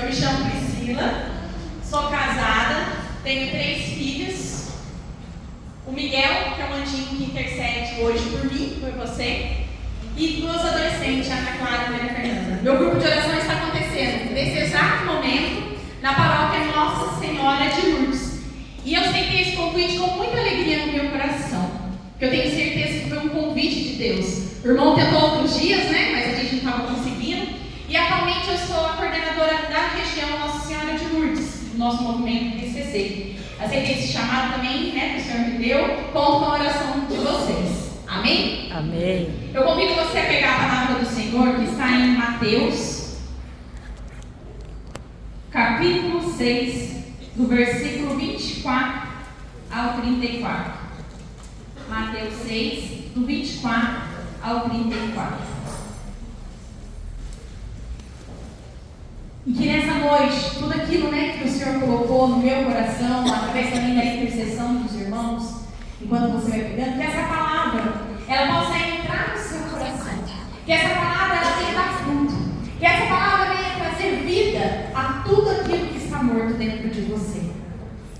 me chamo Priscila, sou casada, tenho 3 filhos. O Miguel, que é o anjinho que intercede hoje por mim, por você, e 2 adolescentes, a Ana Clara e a Maria Fernanda. Meu grupo de oração está acontecendo nesse exato momento na paróquia Nossa Senhora de Lourdes. E eu aceitei esse convite com muita alegria no meu coração, porque eu tenho certeza que foi um convite de Deus. O irmão tentou outros dias, né? Mas a gente não estava conseguindo. E atualmente eu sou a coordenadora da região Nossa Senhora de Lourdes, do nosso movimento PCC. Aceitei esse chamado também, né, que o Senhor me deu, conto com a oração de vocês. Amém? Amém. Eu convido você a pegar a palavra do Senhor, que está em Mateus, capítulo 6, do versículo 24 ao 34. Mateus 6, do 24 ao 34. E que nessa noite, tudo aquilo, né, que o Senhor colocou no meu coração, através também da intercessão dos irmãos, enquanto você vai pegando, que essa palavra, ela possa entrar no seu coração. Que essa palavra, ela venha dar fruto. Que essa palavra venha trazer vida a tudo aquilo que está morto dentro de você.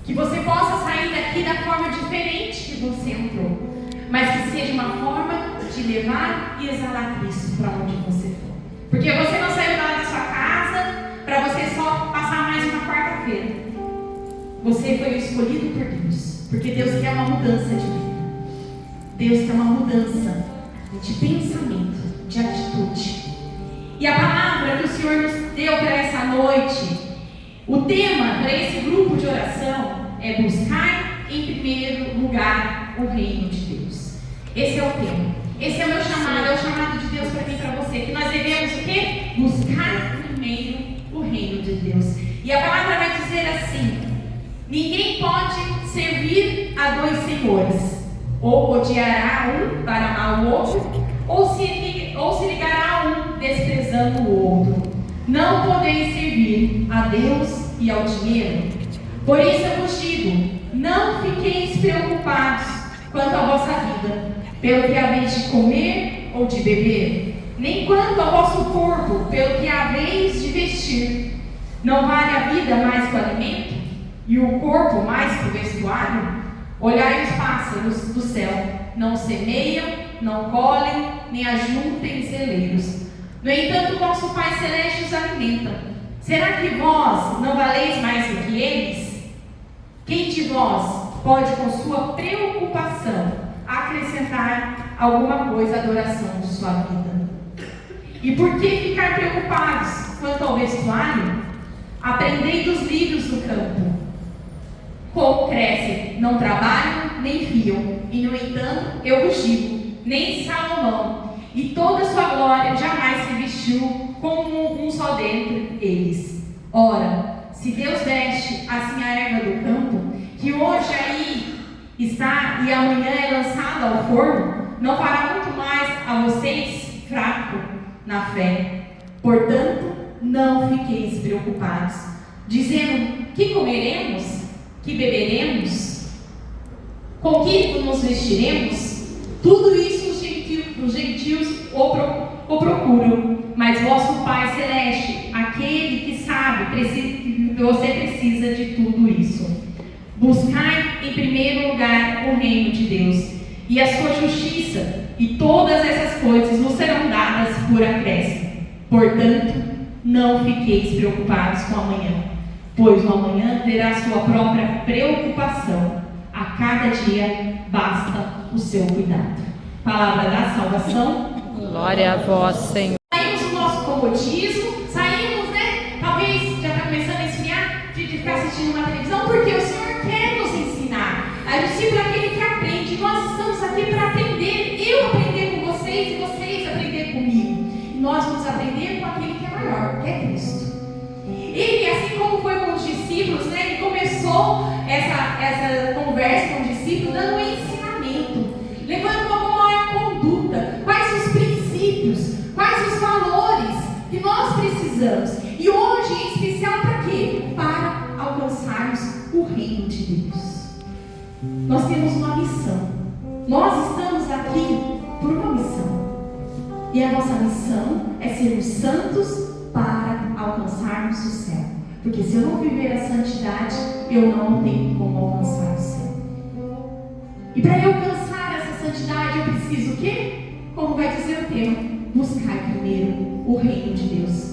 Que você possa sair daqui da forma diferente que você entrou. Mas que seja uma forma de levar e exalar Cristo para onde você for. Porque você não saiu lá da sua casa para você só passar mais uma quarta-feira. Você foi escolhido por Deus. Porque Deus quer uma mudança de vida. Deus quer uma mudança de pensamento, de atitude. E a palavra que o Senhor nos deu para essa noite, o tema para esse grupo de oração é buscar em primeiro lugar o reino de Deus. Esse é o tema. Esse é o meu chamado, é o chamado de Deus para mim e para você. Que nós devemos o quê? Buscar primeiro o reino de Deus. E a palavra vai dizer assim: ninguém pode servir a 2 senhores. Ou odiará um para amar o outro, ou se ligará a um desprezando o outro. Não podeis servir a Deus e ao dinheiro. Por isso eu vos digo, não fiqueis preocupados quanto à vossa vida, pelo que haveis de comer ou de beber, nem quanto ao vosso corpo, pelo que haveis de vestir. Não vale a vida mais que o alimento, e o corpo mais que o vestuário? Olhai os pássaros do céu, não semeiam, não colhem, nem ajuntem celeiros. No entanto, vosso Pai Celeste os alimenta. Será que vós não valeis mais do que eles? Quem de vós pode, com sua preocupação, acrescentar alguma coisa à duração de sua vida? E por que ficar preocupados quanto ao vestuário? Aprendei dos lírios do campo. Como crescem, não trabalham, nem fiam. E no entanto, eu vos digo, nem Salomão, e toda a sua glória jamais se vestiu como um só dentre eles. Ora, se Deus veste assim a erva do campo, que hoje aí está e amanhã é lançada ao forno, não fará muito mais a vocês fracos na fé. Portanto, não fiqueis preocupados, dizendo: que comeremos? Que beberemos? Com que nos vestiremos? Tudo isso os gentios o procuram, mas vosso Pai Celeste, aquele que sabe que você precisa de tudo isso. Buscai em primeiro lugar o reino de Deus e a sua justiça, e todas essas coisas nos serão dadas por acréscimo. Portanto, não fiqueis preocupados com o amanhã, pois o amanhã terá sua própria preocupação. A cada dia basta o seu cuidado. Palavra da salvação. Glória a vós, Senhor. Saímos do nosso comodismo, saímos, né? Talvez já está começando a esfriar de ficar assistindo uma televisão, porque o Senhor quer nos ensinar. A discípula é aquele que aprende. Nós estamos aqui para aprender. Eu aprender com vocês e vocês aprender comigo. E nós vamos aprender com aquele que é maior, que é Cristo. Ele, assim como foi com os discípulos, né, ele começou essa conversa com os discípulos dando um ensinamento, levando uma maior conduta, quais os princípios, quais os valores que nós precisamos. E hoje, em especial, para quê? Para alcançarmos o reino de Deus. Nós temos uma missão. Nós estamos aqui por uma missão. E a nossa missão é sermos santos para alcançarmos o céu. Porque se eu não viver a santidade, eu não tenho como alcançar o céu. E para eu alcançar essa santidade, eu preciso o quê? Como vai dizer o tema? Buscar primeiro o reino de Deus.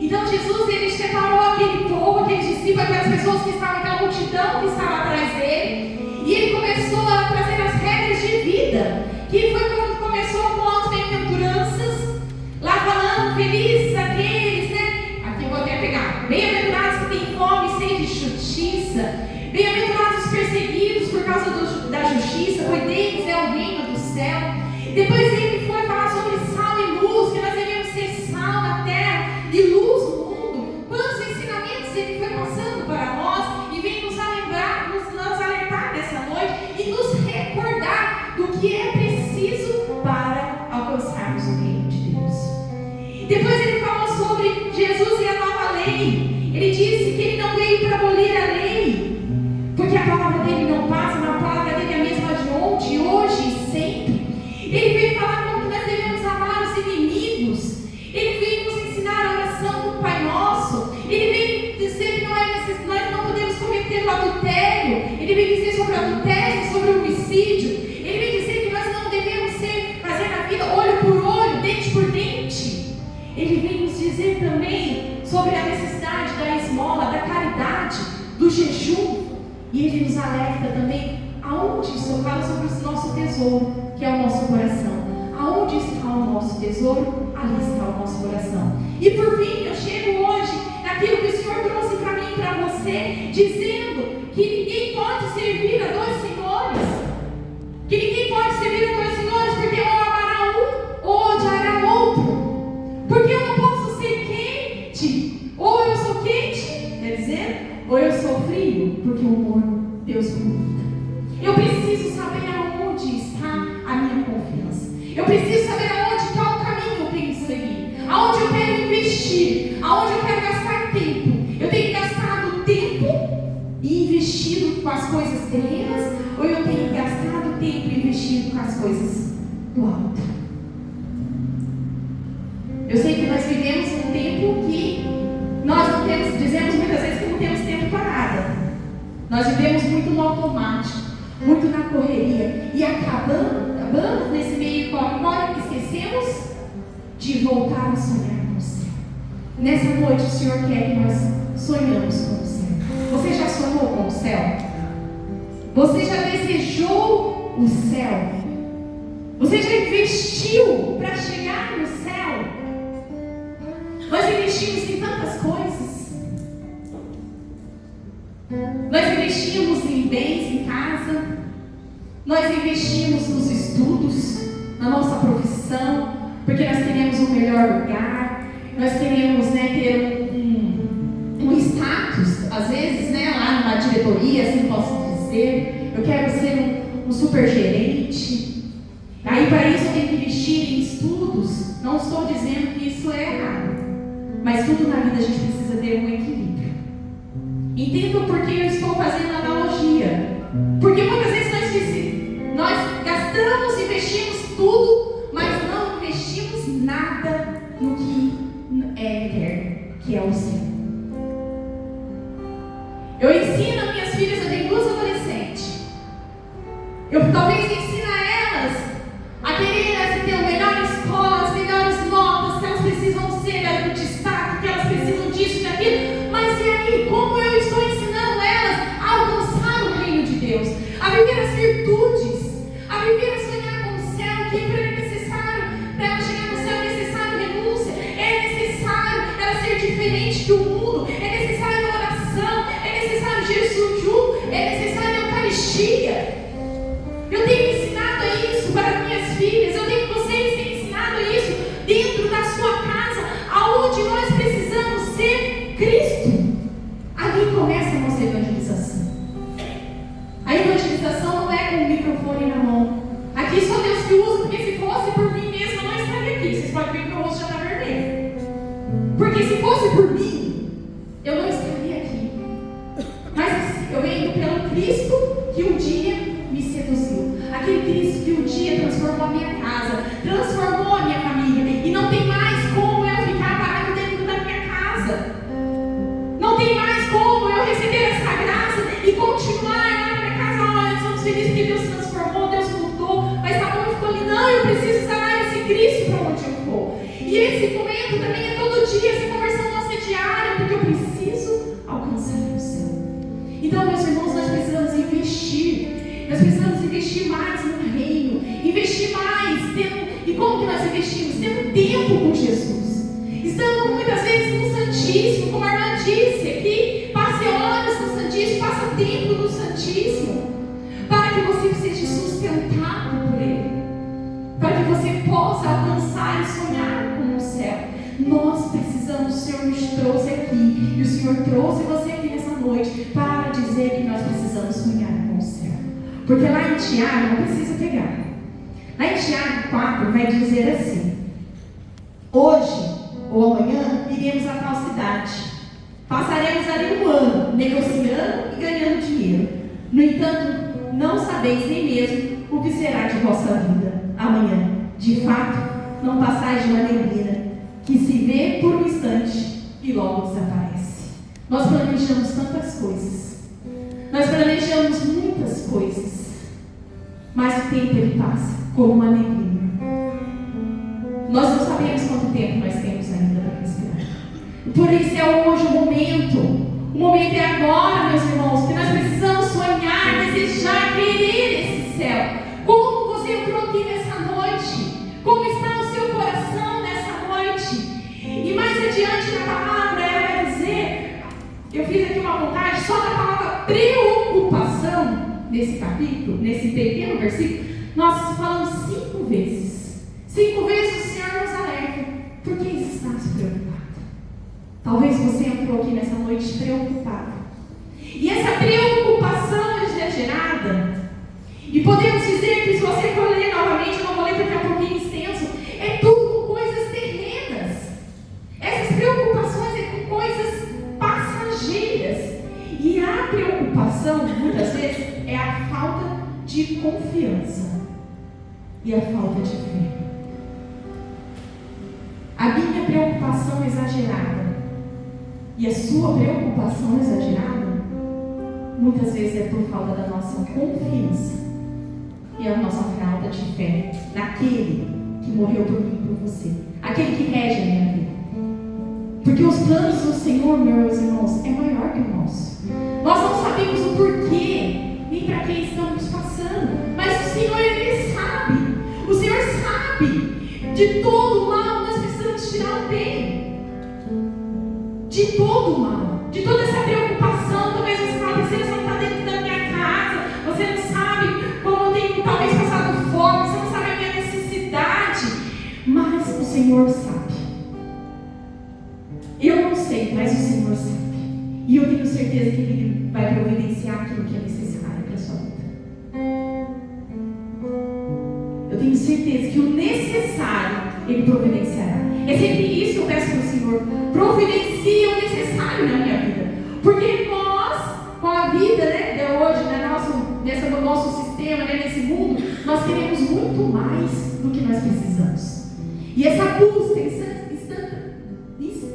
Então Jesus, ele separou aquele povo, aqueles discípulos, aquelas pessoas que estavam, aquela multidão que estava atrás dele, e ele começou a trazer as regras de vida, que foi quando começou com as bem-aventuranças, lá falando, felizes aqueles, né? Aqui eu vou até pegar. Bem-aventurados que têm fome e sede de justiça, bem-aventurados os perseguidos por causa da justiça, pois deles é o reino do céu. Depois ele foi falar sobre sal e luz, que nós devemos ser sal na terra e luz no mundo. Quantos ensinamentos ele foi passando para nós e vem nos lembrar, nos alertar nessa noite e nos recordar do que é preciso para alcançarmos o reino de Deus. Depois ele falou sobre Jesus e a nova lei. Ele disse que ele não veio para abolir a lei, porque a palavra dele não passa, mas a palavra dele é a mesma de ontem, hoje e sempre. Ele veio falar como que nós devemos amar os inimigos. Ele veio nos ensinar a oração do Pai Nosso. Ele veio dizer que nós não podemos cometer o adultério. Ele veio dizer sobre o adultério, sobre o homicídio. Ele veio dizer que nós não devemos fazer na vida olho por olho, dente por dente. Ele veio nos dizer também sobre a necessidade da esmola, da caridade, do jejum. E ele nos alerta também aonde isso fala sobre o nosso tesouro, que é o nosso coração. Aonde está o nosso tesouro? Ali está o nosso coração. E por fim, eu chego hoje naquilo que o Senhor trouxe para mim e para você, dizendo que ninguém pode servir a dois senhores. Que ninguém pode servir a dois senhores, porque ou amará um ou odiará outro. Porque eu não posso ser quente, ou eu sou quente, quer dizer, ou eu sou frio, porque o morno Deus permita. Eu preciso saber aonde está a minha confiança. Eu preciso saber aonde, qual caminho eu tenho que seguir, aonde eu quero investir, aonde eu quero gastar tempo. Eu tenho gastado tempo e investido com as coisas terrenas, ou eu tenho gastado tempo e investido com as coisas do alto? Eu sei que nós vivemos um tempo que nós não temos, dizemos muitas vezes que não temos tempo para nada. Nós vivemos muito no automático, muito na correria, e acabamos nesse meio corre-corre, esquecemos de voltar a sonhar com o céu. Nessa noite o Senhor quer que nós sonhamos com o céu. Você já sonhou com o céu? Você já desejou o céu? Você já investiu para chegar no céu? Nós investimos em tantas coisas. Nós investimos em bens em casa. Nós investimos nos estudos, na nossa profissão, porque nós queremos um melhor lugar. Nós queremos, ter um status, às vezes, lá numa diretoria, assim posso dizer. Eu quero ser um super gerente. Aí para isso eu tenho que investir em estudos. Não estou dizendo que isso é errado, mas tudo na vida a gente precisa ter um equilíbrio. Entendam por que eu estou fazendo analogia. Porque muitas vezes nós gastamos, investimos tudo, mas não investimos nada no que é eterno, que é o céu. Eu ensino minhas filhas, eu tenho 2 adolescentes. Eu talvez ensine a elas a querer ter a melhor escola, as melhores notas, que elas precisam ser do destaque, que elas precisam disso e daquilo. Mas e aí, como eu estou ensinando elas a alcançar o reino de Deus, a viver as virtudes, a viver a sonhar com o céu, que é necessário para ela chegar no céu, é necessário renúncia, é necessário ela ser diferente do mundo, é necessário oração, é necessário jejum, é necessário Eucaristia. Eu tenho ensinado isso para minhas filhas, eu tenho que vocês têm ensinado isso dentro da sua casa, aonde nós precisamos ser Cristo. Ali começa a nossa evangelização. A evangelização não é com o microfone na mão. Aqui só Deus que usa, porque se fosse por mim mesmo eu não estaria aqui. Vocês podem ver que meu rosto já está vermelho. Porque se fosse por mim, eu não estaria aqui. Mas eu venho pelo Cristo que um dia me seduziu. Aquele Cristo que um dia transformou a minha casa, transformou a minha família. E não tem mais como eu ficar parado dentro da minha casa. Não tem mais e continuar lá na minha casa, olha, estamos felizes porque Deus se transformou, Deus mudou, mas tá bom, ficou ali, não, eu preciso estar lá nesse Cristo para onde eu for. E esse momento também é todo dia, essa conversão nossa é diária, porque eu preciso alcançar o céu. Então, meus irmãos, nós precisamos investir mais no reino, investir mais, e como que nós investimos? Tendo tempo com Jesus, estando muitas vezes no Santíssimo, como a irmã disse aqui, passe horas no Santíssimo, passa tempo no Santíssimo, para que você seja sustentado por Ele, para que você possa alcançar e sonhar com o céu. Nós precisamos, o Senhor nos trouxe aqui, e o Senhor trouxe você aqui nessa noite para dizer que nós precisamos sonhar com o céu. Porque lá em Tiago, não precisa pegar, lá em Tiago 4 vai dizer assim: hoje ou amanhã iremos a tal cidade, passaremos ali um ano negociando e ganhando dinheiro. No entanto, não sabeis nem mesmo o que será de vossa vida amanhã. De fato, não passais de uma neblina que se vê por um instante e logo desaparece. Nós planejamos tantas coisas, nós planejamos muitas coisas, mas o tempo ele passa como uma neblina. Nós não sabemos quanto tempo nós temos ainda para respirar. Por isso é hoje o momento é agora, meus irmãos, que nós precisamos sonhar, desejar, querer esse céu. Como você entrou aqui nessa noite? Como está o seu coração nessa noite? E mais adiante na palavra, ela vai dizer, eu fiz aqui uma montagem só da palavra preocupação, nesse capítulo, nesse pequeno versículo, nós falamos 5 vezes. 5 vezes o Senhor nos alerta. Por que estás preocupado? Talvez você entrou aqui nessa noite preocupado. E essa preocupação é gerada, e podemos dizer que se você for ler novamente, eu não vou ler porque é um pouquinho extenso, é tudo com coisas terrenas. Essas preocupações é com coisas passageiras. E a preocupação, muitas vezes, é a falta de confiança e a falta de fé. A minha preocupação exagerada e a sua preocupação exagerada, muitas vezes é por falta da nossa confiança e a nossa falta de fé naquele que morreu por mim e por você, aquele que rege a minha vida. Porque os planos do Senhor, meus irmãos, é maior que o nosso. Nós não sabemos o porquê, nem para quem estamos passando, mas o Senhor, Ele sabe. O Senhor sabe de todo o mal. Nós precisamos tirar o bem de todo o mal, de toda essa preocupação. Talvez você fale, você não está dentro da minha casa, você não sabe como eu tenho talvez passado fome, você não sabe a minha necessidade, mas o Senhor sabe. Eu não sei, mas o Senhor sabe. E eu tenho certeza que Ele vai providenciar aquilo que é necessário para a sua vida. Eu tenho certeza que o necessário Ele providenciará. É sempre isso que eu peço para o Senhor. Providencia o necessário na minha vida. Porque nós, com a vida, né, de hoje, no nosso sistema, né, nesse mundo, nós queremos muito mais do que nós precisamos. E essa busca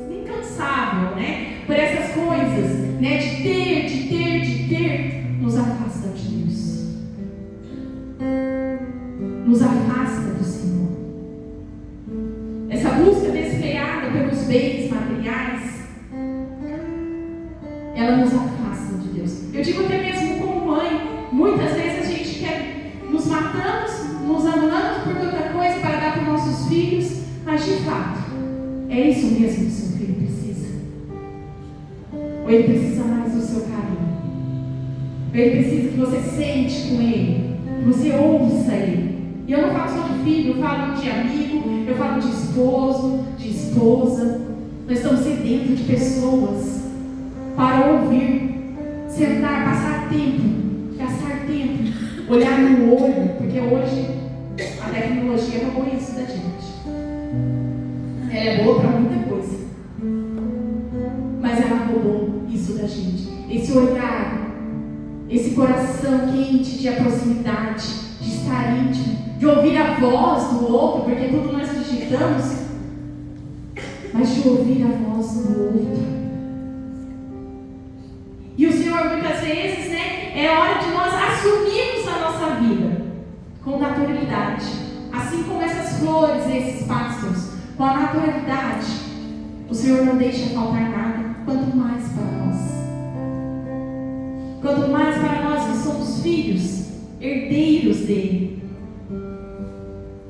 incansável, né, por essas coisas, né, de ter, nos afasta de Deus. Nos afasta do Senhor. Essa busca desesperada pelos bens materiais, ela nos afasta de Deus. Eu digo até mesmo como mãe, muitas vezes a gente quer, nos matamos, nos anulamos por tanta coisa para dar para os nossos filhos, mas de fato, é isso mesmo que o seu filho precisa? Ou ele precisa mais do seu carinho? Ou ele precisa que você sente com ele, que você ouça ele? E eu não falo só de filho, eu falo de amigo, eu falo de esposo, de esposa. Nós estamos sedentos de pessoas para ouvir, sentar, passar tempo, gastar tempo, olhar no olho, porque hoje a tecnologia roubou isso da gente. Ela é boa para muita coisa, mas ela roubou isso da gente. Esse olhar, esse coração quente de proximidade, de estar íntimo, de ouvir a voz do outro, porque tudo nós digitamos, mas de ouvir a voz do outro. E o Senhor muitas vezes, né, é hora de nós assumirmos a nossa vida com naturalidade. Assim como essas flores, esses pássaros, com a naturalidade, o Senhor não deixa faltar nada, quanto mais para nós. Quanto mais para nós que somos filhos, herdeiros dele.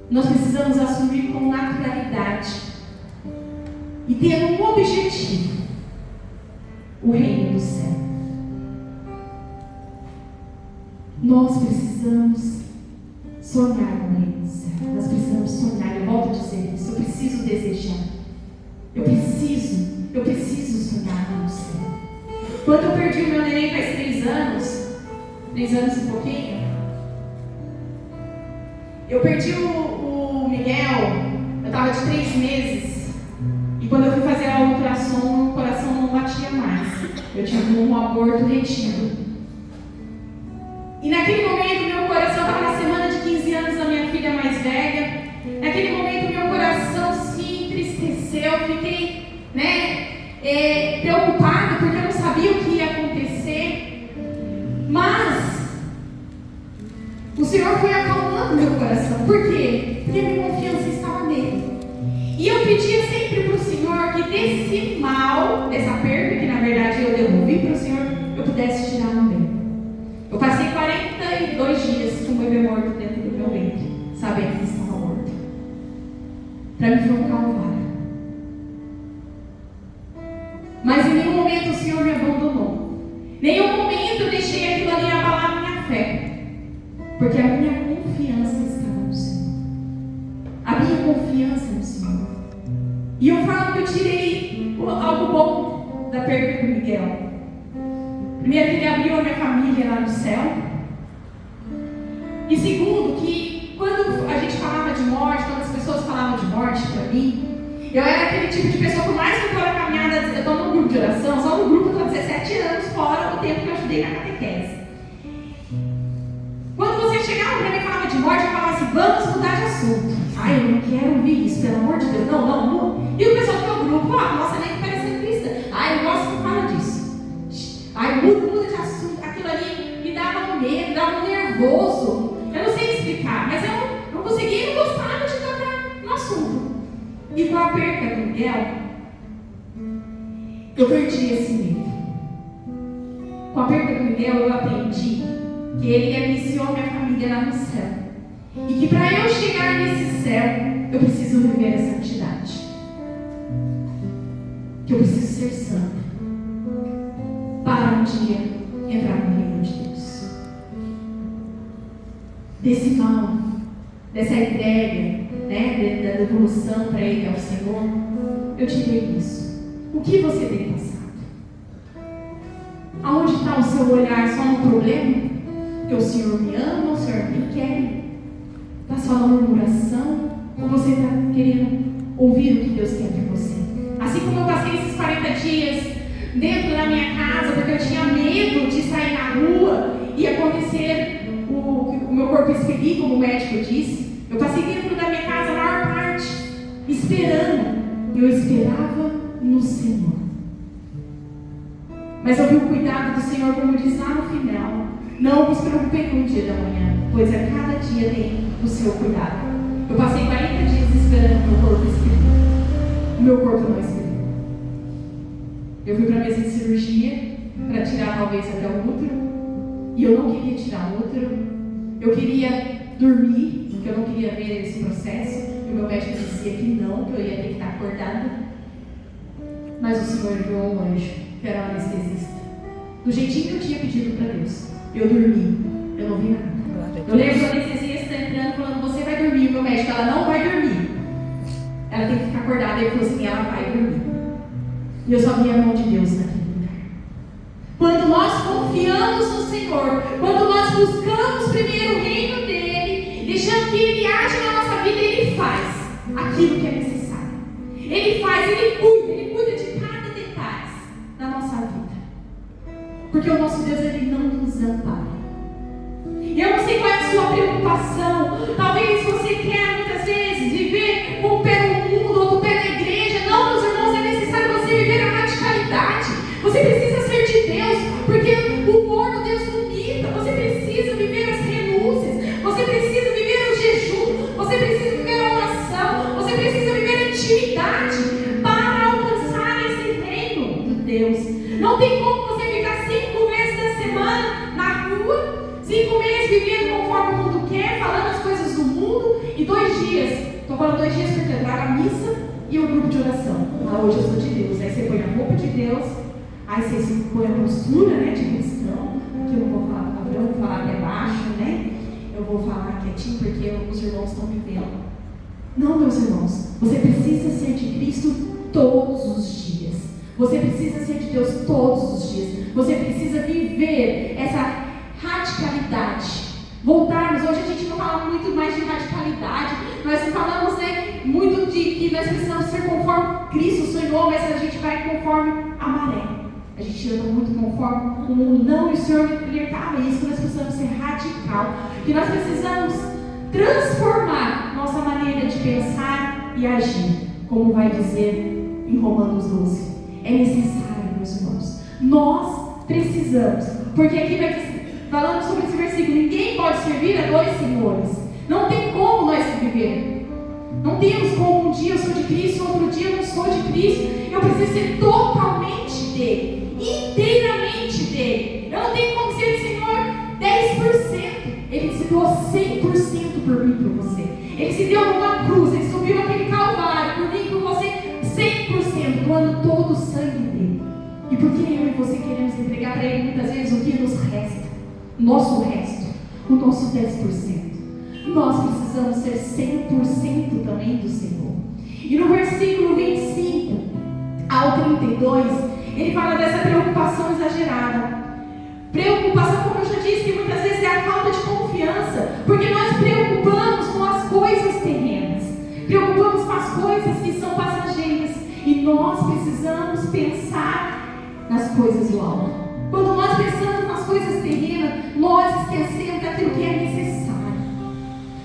Nós precisamos assumir com naturalidade e ter um objetivo: o reino do céu. Nós precisamos sonhar no reino do céu. Nós precisamos sonhar. Eu volto a dizer isso. Eu preciso desejar. Eu preciso sonhar no céu. Quando eu perdi o meu neném faz 3 anos e pouquinho, eu perdi o Miguel, eu estava de 3 meses, e quando eu fui fazer a ultrassom, o coração não batia mais. Eu tive um aborto retido. E naquele momento, meu coração estava na semana de 15 anos da minha filha mais velha. Naquele momento, meu coração se entristeceu. Eu fiquei, preocupada, porque eu não sabia o que ia acontecer. Mas o Senhor foi acalmando meu coração. Por quê? Porque a minha confiança estava nele. E eu pedia sempre para o Senhor que desse mal, dessa perda, que na verdade eu devolvi para o Senhor, eu pudesse tirar no bem. Eu passei 42 dias com o bebê morto dentro do meu ventre, sabendo que estava morto. Para mim foi um calvário. Mas em nenhum momento o Senhor me abandonou. Em nenhum momento eu deixei aquilo ali abalar minha fé. Porque a minha confiança estava no Senhor. A minha confiança no Senhor. E eu falo que eu tirei algo bom da perda do Miguel. Primeiro, que ele abriu a minha família lá no céu. E segundo, que quando a gente falava de morte, quando as pessoas falavam de morte para mim, eu era aquele tipo de pessoa, por mais que eu estou na caminhada, eu estou num grupo de oração, só no grupo eu estou 17 anos fora do tempo que eu ajudei na catequese. Quando você chegava para mim e falava de morte, eu falava assim: vamos mudar de assunto. Ai, eu não quero ouvir isso, pelo amor de Deus. Não. E o pessoal do meu grupo, nossa, nem parecendo cristã. Ai, eu gosto que fala disso. Ai, muda de assunto. Aquilo ali me dava um medo, me dava um nervoso. Eu não sei explicar, mas eu não conseguia e não gostava de tocar no assunto. E com a perda do Miguel, eu perdi esse medo. Com a perda do Miguel, eu aprendi que ele iniciou minha família lá no céu. E que para eu chegar nesse céu, eu preciso viver a santidade. Que eu preciso ser santo. Para um dia entrar no reino de Deus. Desse mal, dessa entrega, da devolução para Ele, ao Senhor, eu tirei isso. O que você tem passado? Aonde está o seu olhar? Só no problema? Porque o Senhor me ama, o Senhor me quer? Está só na murmuração? Ou você está querendo ouvir o que Deus quer de você? Assim como eu passei esses 40 dias dentro da minha casa, porque eu tinha medo de sair na rua e acontecer o meu corpo expelir, como o médico disse. Eu passei dentro da minha casa a maior parte, esperando. Eu esperava no Senhor. Mas eu vi o cuidado do Senhor, como diz lá no final: não vos preocupem com o dia da manhã, pois a cada dia tem o seu cuidado. Eu passei 40 dias esperando o meu corpo expelir. O meu corpo não expeliu. Eu fui para a mesa de cirurgia para tirar talvez até o útero. E eu não queria tirar o útero. Eu queria dormir, porque eu não queria ver esse processo. E o meu médico dizia que não, que eu ia ter que estar acordada. Mas o Senhor enviou um anjo, que era um anestesista. Do jeitinho que eu tinha pedido para Deus. Eu dormi. Eu não vi nada. Eu lembro do anestesista entrando falando: você vai dormir. O meu médico: ela não vai dormir. Ela tem que ficar acordada. Ele falou assim: ela vai dormir. E eu só vi a mão de Deus naquele lugar. Quando nós confiamos no Senhor, quando nós buscamos primeiro o reino dEle, deixando que Ele age na nossa vida, Ele faz aquilo que é necessário. Ele faz, Ele cuida de cada detalhe da nossa vida. Porque o nosso Deus, Ele não nos ampara. E eu não sei qual é a sua preocupação. Talvez você quer muitas vezes viver com o pé no mundo, outro pé na igreja. Não, meus irmãos, é necessário você viver a radicalidade. Você precisa ser de Deus, porque o morno Deus vomita. Não tem como você ficar 5 meses da semana na rua, 5 meses vivendo conforme o mundo quer, falando as coisas do mundo, e 2 dias, estou falando 2 dias porque traga a missa e o grupo de oração. Ah, hoje eu sou de Deus. Aí você põe a roupa de Deus, aí você se põe a postura, né, de cristão, que eu não vou falar palavrão, vou falar até baixo, né? Eu vou falar quietinho porque os irmãos estão me vendo. Não, meus irmãos, você precisa ser de Cristo todos os dias. Você precisa ser de Deus todos os dias. Você precisa viver essa radicalidade. Voltarmos, hoje a gente não fala muito mais de radicalidade, nós falamos, né, muito de que nós precisamos ser conforme Cristo sonhou, mas a gente vai conforme a maré. A gente anda muito conforme o mundo. Não, e o Senhor me alertava isso, que nós precisamos ser radical, que nós precisamos transformar nossa maneira de pensar e agir, como vai dizer em Romanos 12. É necessário, meus irmãos. Nós precisamos, porque aqui vai dizer, falando sobre esse versículo, ninguém pode servir a 2 senhores. Não tem como nós viver. Não temos como um dia eu sou de Cristo, outro dia eu não sou de Cristo. Eu preciso ser totalmente dele, inteiramente dele. Eu não tenho como ser o Senhor 10%. Ele se doou 100% por mim e por você. Ele se deu numa cruz, ele subiu aquele calvário por mim e por você 100%, doando todo o sangue dele. E por que eu e você queremos entregar para ele muitas vezes o que nos resta? Nosso resto, o nosso 10%. Nós precisamos ser 100% também do Senhor. E no versículo 25 ao 32, ele fala dessa preocupação exagerada. Preocupação, como eu já disse, que muitas vezes é a falta de confiança, porque nós preocupamos com as coisas terrenas, preocupamos com as coisas que são passageiras, e nós precisamos pensar nas coisas do alto. Quando nós pensamos nas coisas terrenas, nós esquecemos daquilo que é necessário.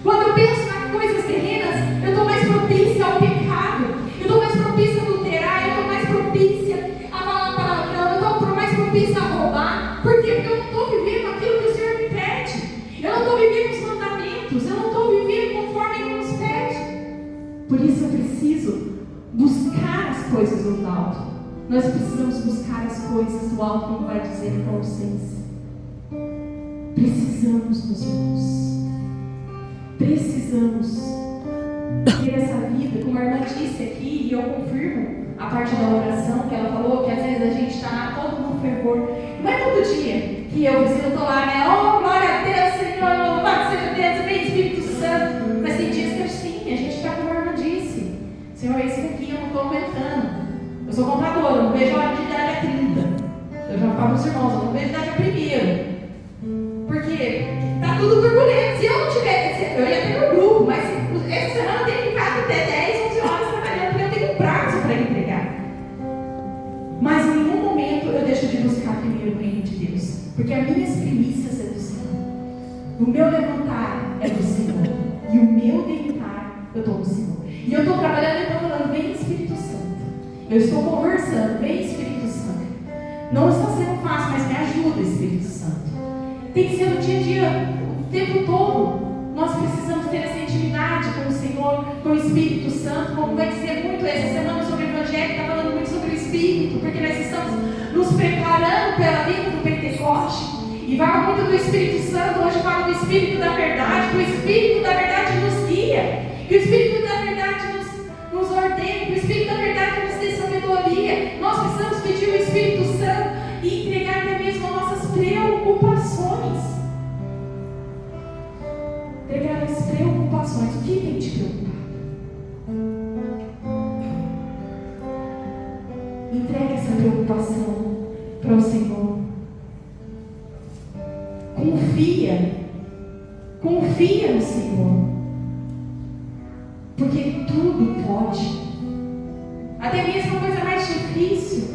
Quando eu penso nas coisas terrenas, eu estou mais propícia ao pecado, eu estou mais propícia a adulterar, eu estou mais propícia a falar palavrão, eu estou mais propícia a roubar. Por quê? Porque eu não estou vivendo aquilo que o Senhor me pede. Eu não estou vivendo os mandamentos, eu não estou vivendo conforme Ele nos pede. Por isso eu preciso buscar as coisas do alto. Nós precisamos buscar as coisas do alto, como vai dizer Colossenses. Precisamos, meus irmãos. Precisamos ter essa vida, como a irmã disse aqui, e eu confirmo a parte da oração que ela falou, que às vezes a gente está lá todo no fervor. Não é todo dia que eu estou lá, né? Oh, glória a Deus, Senhor, louvado seja Deus, vem Espírito Santo. Mas tem dias que eu sim, a gente está como a irmã disse. Senhor, esse aqui eu não estou aumentando. Eu sou contadora, eu não vejo a hora de idade a 30. Eu já falo para os irmãos, eu não vejo a idade a 1. Porque está tudo turbulento. Se eu não tivesse, eu ia ter no grupo, mas essa semana eu tenho ficado até 10, 11 horas trabalhando, porque eu tenho um prazo para entregar. Mas em nenhum momento eu deixo de buscar primeiro o reino de Deus, porque as minhas primícias é do Senhor. O meu levantar é do Senhor, e o meu deitar eu estou do Senhor. E eu estou trabalhando e estou falando, vem Espírito Santo. Eu estou conversando, vem Espírito Santo. Não está sendo fácil, mas me ajuda, Espírito Santo. Tem que ser no dia a dia, o tempo todo. Nós precisamos ter essa intimidade com o Senhor, com o Espírito Santo, como vai dizer muito essa semana sobre o Evangelho, está falando muito sobre o Espírito, porque nós estamos nos preparando pela vida do Pentecoste. E fala muito do Espírito Santo, hoje fala do Espírito da Verdade, que o Espírito da Verdade nos guia, que o Espírito da Verdade nos ordene, que o Espírito da Verdade nos dê sabedoria. Nós precisamos pedir o Espírito Santo e entregar até mesmo as nossas preocupações. Entregar as preocupações. O que tem te preocupado? Entregue essa preocupação para o Senhor. Confia no Senhor, porque Ele tudo pode, até mesmo a coisa mais difícil,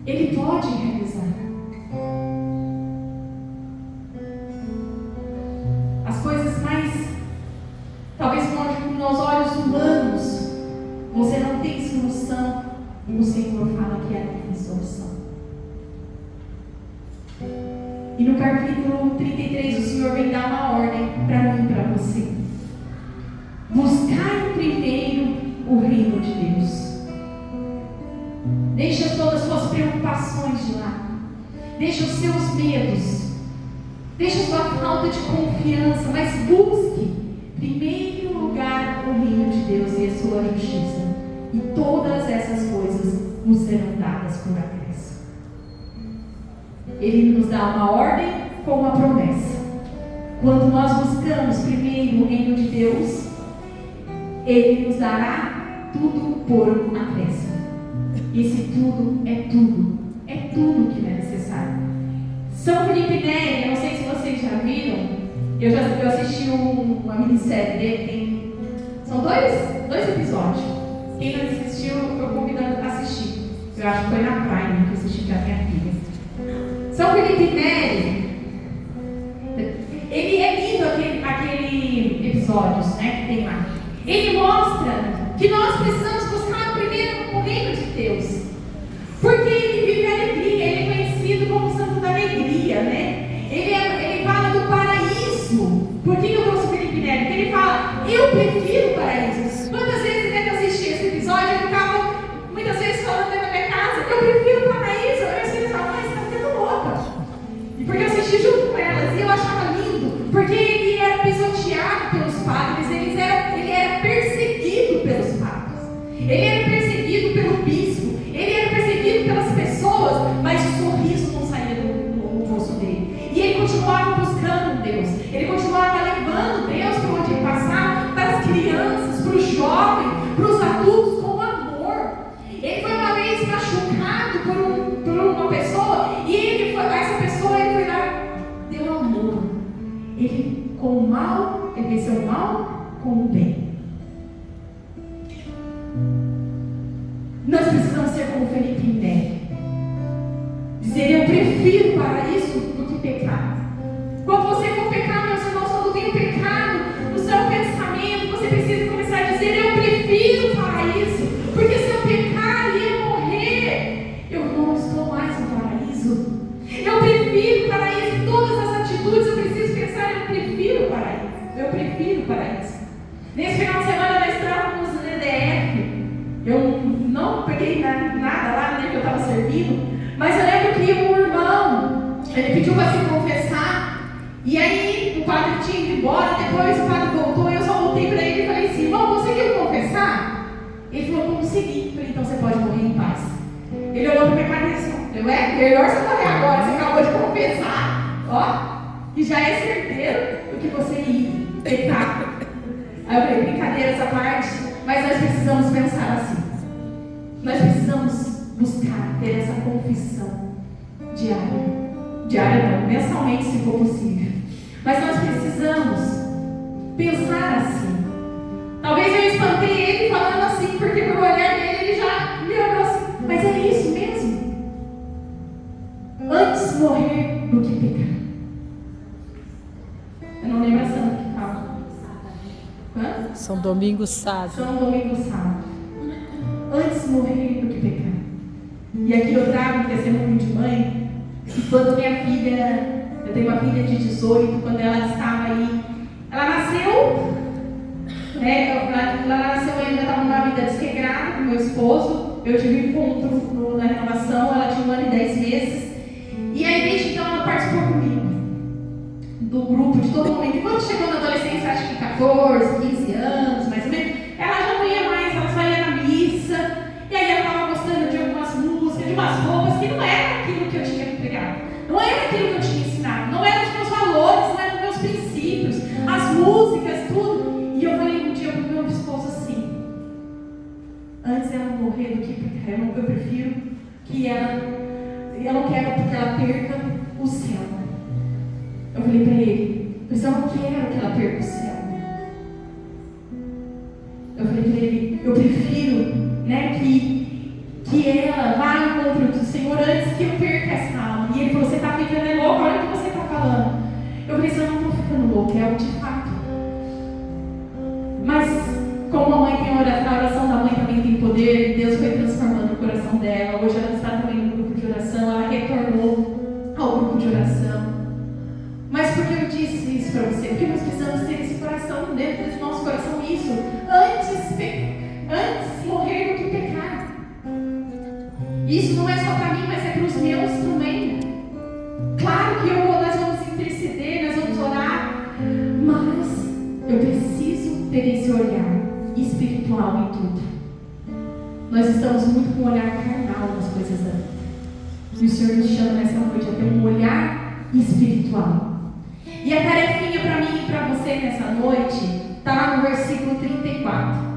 Ele pode realizar. As coisas mais, talvez com os olhos humanos, você não tem solução, o Senhor fala que ela tem solução. E no capítulo 33 o Senhor vem dar uma ordem para mim e para você. Buscar primeiro o reino de Deus. Deixa todas as preocupações de lado. Deixa os seus medos. Deixa a sua falta de confiança. Mas busque, em primeiro lugar, o reino de Deus e a sua justiça. E todas essas coisas nos serão dadas por acréscimo. Ele nos dá uma ordem com uma promessa. Quando nós buscamos primeiro o reino de Deus, Ele nos dará tudo por acréscimo. Esse tudo é tudo que é necessário. São Felipe Neri, eu não sei se vocês já viram, eu assisti uma minissérie dele, são dois episódios. Quem não assistiu, eu convido a assistir. Eu acho que foi na Prime que eu assisti com a minha filha. São Felipe Neri, ele é lindo aquele episódios, né, que tem lá. Ele mostra que nós precisamos buscar primeiro o reino de Deus. Porque ele vive a alegria, ele é conhecido como o santo da alegria, né? Ele fala do paraíso. Por que eu trouxe o Felipe Neri? Porque ele fala, eu prefiro o paraíso. Quantas vezes eu assisti esse episódio, eu ficava muitas vezes falando dentro da minha casa, eu prefiro o paraíso. Eu assim, mas você está ficando louca. E porque eu assisti junto com elas, e eu achava lindo, porque ele era pisoteado pelos padres, ele era perseguido pelos padres, ele era perseguido pelo bispo, ele era perseguido pelas pessoas, mas o sorriso não saía do rosto dele. E ele continuava buscando Deus, ele continuava levando Deus para onde ele passava, para as crianças, para os jovens, para os adultos, com amor. Ele foi uma vez machucado por uma pessoa, e essa pessoa ele foi lá, deu amor. Ele, com o mal, ele venceu o mal com o bem. Nós precisamos ser como Felipe Neri. Dizer, eu prefiro o paraíso do que pecado. Quando você for pecar, meus irmãos, quando vem o pecado no seu pensamento, você precisa começar a dizer, eu prefiro o paraíso. Porque se eu pecar e eu morrer, eu não estou mais no paraíso. Eu prefiro o paraíso. Em todas as atitudes eu preciso pensar, eu prefiro o paraíso. Eu prefiro o paraíso. Nesse final de semana nós estávamos no DDF. Eu não peguei nada lá, nem que eu estava servindo, mas eu lembro que um irmão, ele pediu para se confessar, e aí o padre tinha ido embora, depois o padre voltou, e eu só voltei para ele e falei assim, irmão, conseguiu confessar? Ele falou, consegui. Eu falei, então você pode morrer em paz. Ele olhou para minha cara e disse, melhor você morrer agora, você acabou de confessar, ó, e já é certeiro do que você ir pecar. Aí eu falei, brincadeira essa parte, mas nós precisamos pensar assim. Nós precisamos buscar ter essa confissão diária não, mensalmente se for possível. Mas nós precisamos pensar assim. Talvez eu espantei ele falando assim, porque por olhar dele ele já me olhou assim. Mas é isso mesmo? Antes morrer do que pecar. Eu não lembro a santa que fala. Quando? São Domingo Sábado. São Domingo Sábado. Antes morrer do que pecar. E aqui eu trago um testemunho de mãe. Quando minha filha, eu tenho uma filha de 18, quando ela estava aí, ela nasceu, né? Ela nasceu ainda, estava numa vida desregrada com meu esposo. Eu tive um encontro na renovação, ela tinha 1 ano e 10 meses. E aí desde então ela participou comigo do grupo de todo momento. E quando chegou na adolescência, acho que 14, 15 anos, mais ou menos, ela já não ia mais, ela só ia na missa. E aí ela estava gostando de algumas músicas, de umas roupas que não era aquilo que eu tinha pregado, não era aquilo que eu tinha ensinado, não eram os meus valores, não eram os meus princípios, as músicas, tudo. E eu falei um dia para o meu esposo assim, antes ela morrer do que pecar, eu prefiro que ela, eu não quero que ela perca o céu. Eu falei para ele, mas eu não quero que ela perca o céu. Eu falei para ele, eu prefiro, né, que ela vá ao encontro do Senhor antes que eu perca essa alma. E ele falou, você está ficando louco, olha o que você está falando. Eu falei, eu não estou ficando louco, é o de fato. Mas como a mãe tem oração, a oração da mãe também tem poder, Deus foi transformando o coração dela. Hoje ela está também no grupo de oração, ela retornou ao grupo de oração. Mas por que eu disse isso para você? Porque nós precisamos ter esse coração dentro do nosso coração, isso, antes morrer do que pecar. Isso não é só para mim, mas estamos muito com um olhar carnal nas coisas da vida. E o Senhor nos chama nessa noite a ter um olhar espiritual. E a tarefinha para mim e para você nessa noite está lá no versículo 34.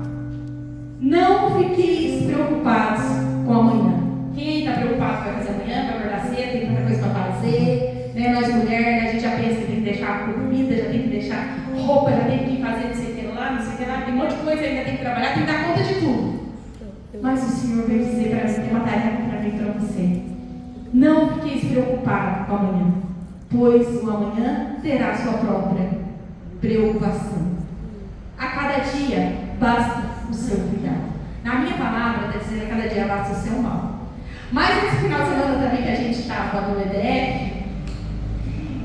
Não fiqueis preocupados com amanhã. Quem está preocupado com a coisa amanhã, vai acordar cedo, tem tanta coisa para fazer, né? Nós mulheres, a gente já pensa que tem que deixar comida, já tem que deixar roupa, já tem que fazer não sei o que lá, não sei o que lá, tem um monte de coisa, ainda tem que trabalhar, tem que dar conta de tudo. Mas o Senhor veio dizer para mim, tem uma tarefa para mim e para você. Não fiqueis preocupados com amanhã, pois o amanhã terá sua própria preocupação. A cada dia basta o seu cuidado. Na minha palavra, está dizendo a cada dia basta o seu mal. Mas nesse final de semana também que a gente estava no EDF,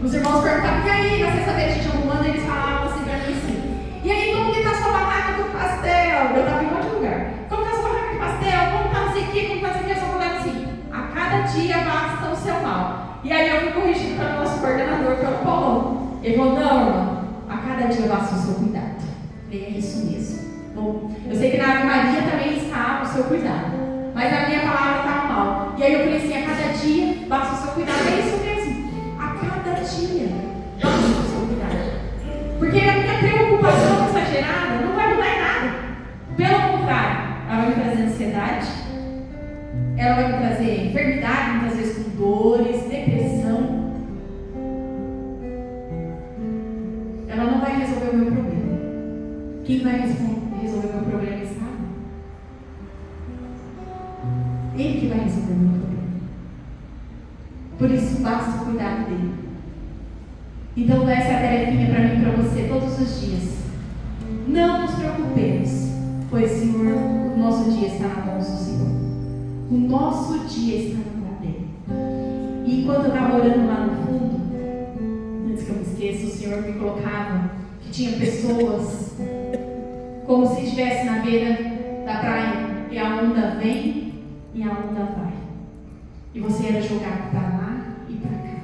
os irmãos perguntavam, e aí, na sexta-feira a gente arrumando, eles falavam assim para mim assim, e aí, como que está a sua barraca do pastel? Eu estava em outro lugar. Como está a sua barraca do pastel? Como está não sei o que? Como está não sei o que? Eu só falava assim, a cada dia basta o seu mal. E aí eu fui corrigido para o nosso coordenador, pelo Paulo. Ele falou, não, irmão, a cada dia basta o seu cuidado. É isso mesmo. Bom, eu sei que na Ave Maria também está o seu cuidado, mas a minha palavra está mal. E aí eu falei assim, a cada dia basta o seu cuidado. É isso mesmo. A cada dia basta o seu cuidado. Porque a minha preocupação exagerada não vai mudar em nada. Pelo contrário, ela vai me trazer ansiedade, ela vai me trazer enfermidade, muitas vezes com dores, depressão. Ela não vai resolver o meu problema. Quem vai resolver o meu problema está? Ele que vai resolver o meu problema. Por isso basta cuidar dele. Então essa é a tarefinha para mim e para você todos os dias. Não nos preocupemos, pois Senhor, o nosso dia está na mão do Senhor. O nosso dia está na mão dele. E enquanto eu estava orando lá no fundo, antes que eu me esqueça, o Senhor me colocava que tinha pessoas como se estivesse na beira da praia e a onda vem e a onda vai. E você era jogado para lá e para cá.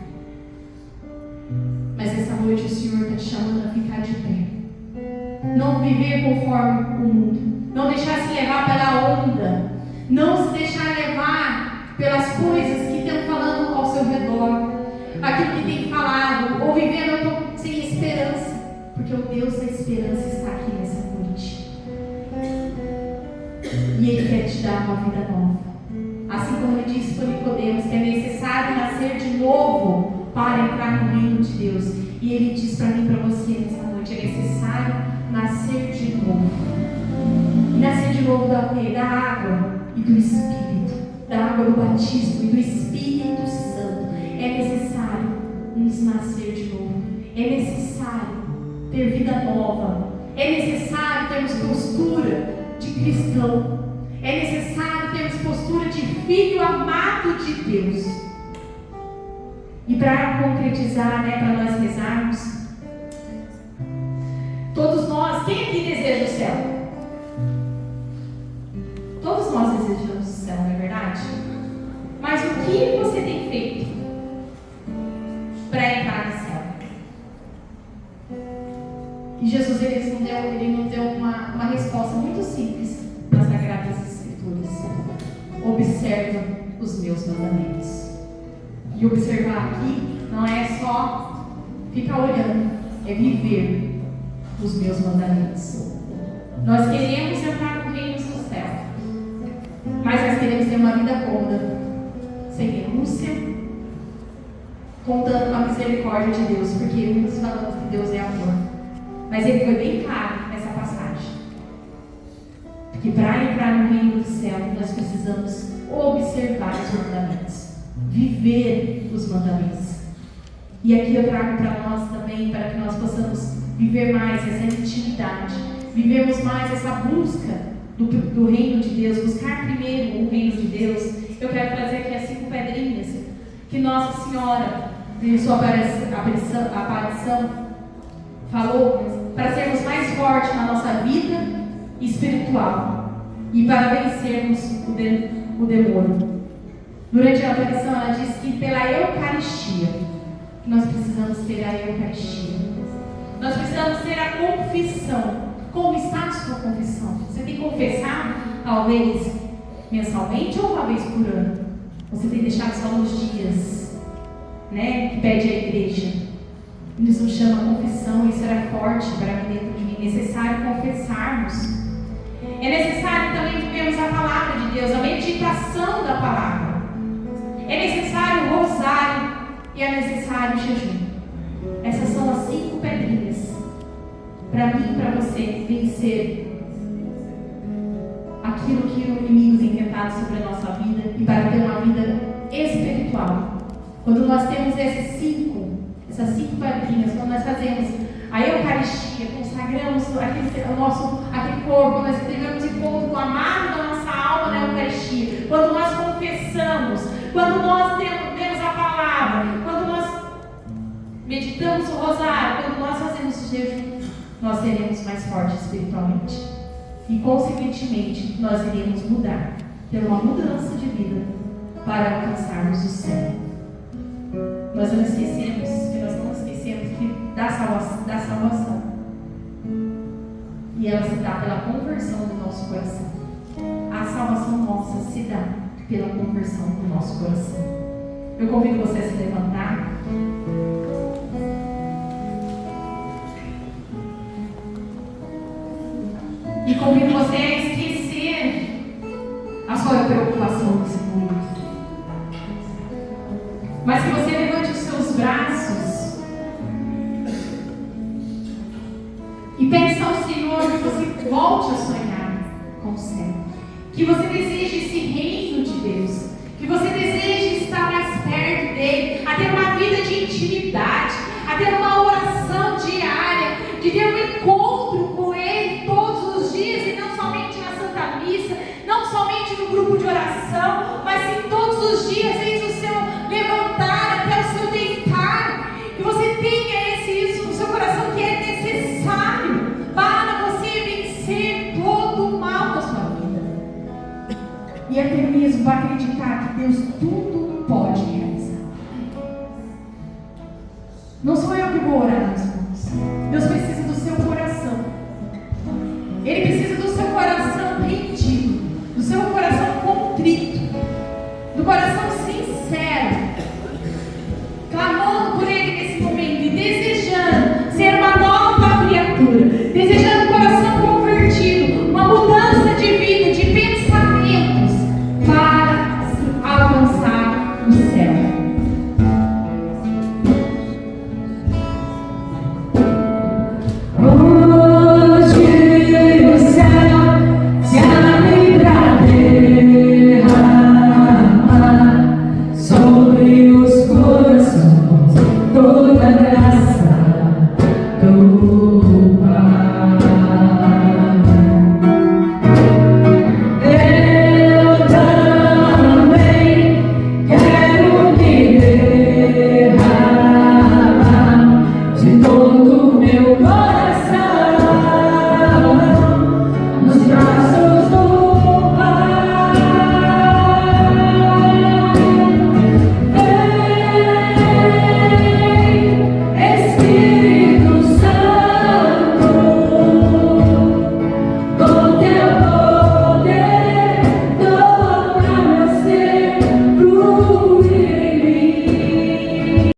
Mas essa noite o Senhor está te chamando a ficar de pé. Não viver conforme o mundo. Não deixar se levar pela onda. Não se deixar levar pelas coisas que estão falando ao seu redor. Aquilo que tem falado. Ou vivendo eu estou sem esperança. Porque o Deus da esperança está aqui nessa noite. E Ele quer te dar uma vida nova. Assim como Ele disse para Nicodemos que é necessário nascer de novo para entrar no reino de Deus. E Ele diz para mim e para você nessa noite, é necessário nascer de novo. E nascer de novo da água e do Espírito. Da água do batismo e do Espírito Santo. É necessário nos nascer de novo. É necessário ter vida nova. É necessário termos postura de cristão. É necessário termos postura de filho amado de Deus. E para concretizar, para nós rezarmos, todos nós, quem aqui deseja o céu? Todos nós desejamos o céu, não é verdade? Mas o que você tem feito para entrar no céu? E Jesus ele nos deu uma resposta muito simples nas Sagradas Escrituras. Observa os meus mandamentos. E observar aqui não é só ficar olhando, é viver os meus mandamentos. Nós queremos entrar no reino do céu, mas nós queremos ter uma vida cômoda, sem renúncia, contando com a misericórdia de Deus, porque muitos falamos que Deus é amor. Mas ele foi bem claro nessa passagem. Que para entrar no reino do céu, nós precisamos observar os mandamentos. Viver os mandamentos. E aqui eu trago para nós também, para que nós possamos viver mais essa intimidade. Vivermos mais essa busca do reino de Deus. Buscar primeiro o reino de Deus. Eu quero trazer aqui as 5 pedrinhas que Nossa Senhora, em sua aparição, falou para sermos mais fortes na nossa vida espiritual e para vencermos o demônio. Durante a aparição, ela disse que pela Eucaristia, nós precisamos ter a Eucaristia. Nós precisamos ter a confissão. Como está a sua confissão? Você tem confessado, talvez, mensalmente ou uma vez por ano? Você tem deixado só nos dias, né, que pede a igreja? Eles nos chamam a confissão, isso era forte para mim dentro de mim. É necessário confessarmos. É necessário também vivermos a palavra de Deus, a meditação da palavra. É necessário o rosário e é necessário o jejum. Essas são as 5 pedrinhas para mim e para você vencer aquilo que o inimigo tem tentado sobre a nossa vida e para ter uma vida espiritual. Quando nós temos essas 5 pedrinhas, quando nós fazemos a Eucaristia, consagramos aquele corpo, nós tivemos encontro com o amado da nossa alma na Eucaristia, quando nós confessamos, quando nós temos a palavra, quando nós meditamos o rosário, quando nós fazemos o jejum, nós seremos mais fortes espiritualmente. E, consequentemente, nós iremos mudar, ter uma mudança de vida para alcançarmos o céu. Nós não esquecemos da salvação. E ela se dá pela conversão do nosso coração. A salvação nossa se dá pela conversão do nosso coração. Eu convido você a se levantar. E convido você a esquecer a sua preocupação nesse mundo. Mas que você levante os seus braços e peça ao Senhor que você volte a sonhar com o céu. Que você deseje esse reino de Deus. Que você deseje estar mais perto dele, a ter uma vida de intimidade, a ter uma oração diária, de ter um encontro com ele todos os dias e não somente na Santa Missa, não somente no grupo de oração, mas sim todos os dias, desde o seu levantar até o seu deitar. Que você tenha isso no seu coração, que é necessário para você vencer todo o mal da sua vida. E até mesmo acreditar que Deus tudo pode realizar. Não sou eu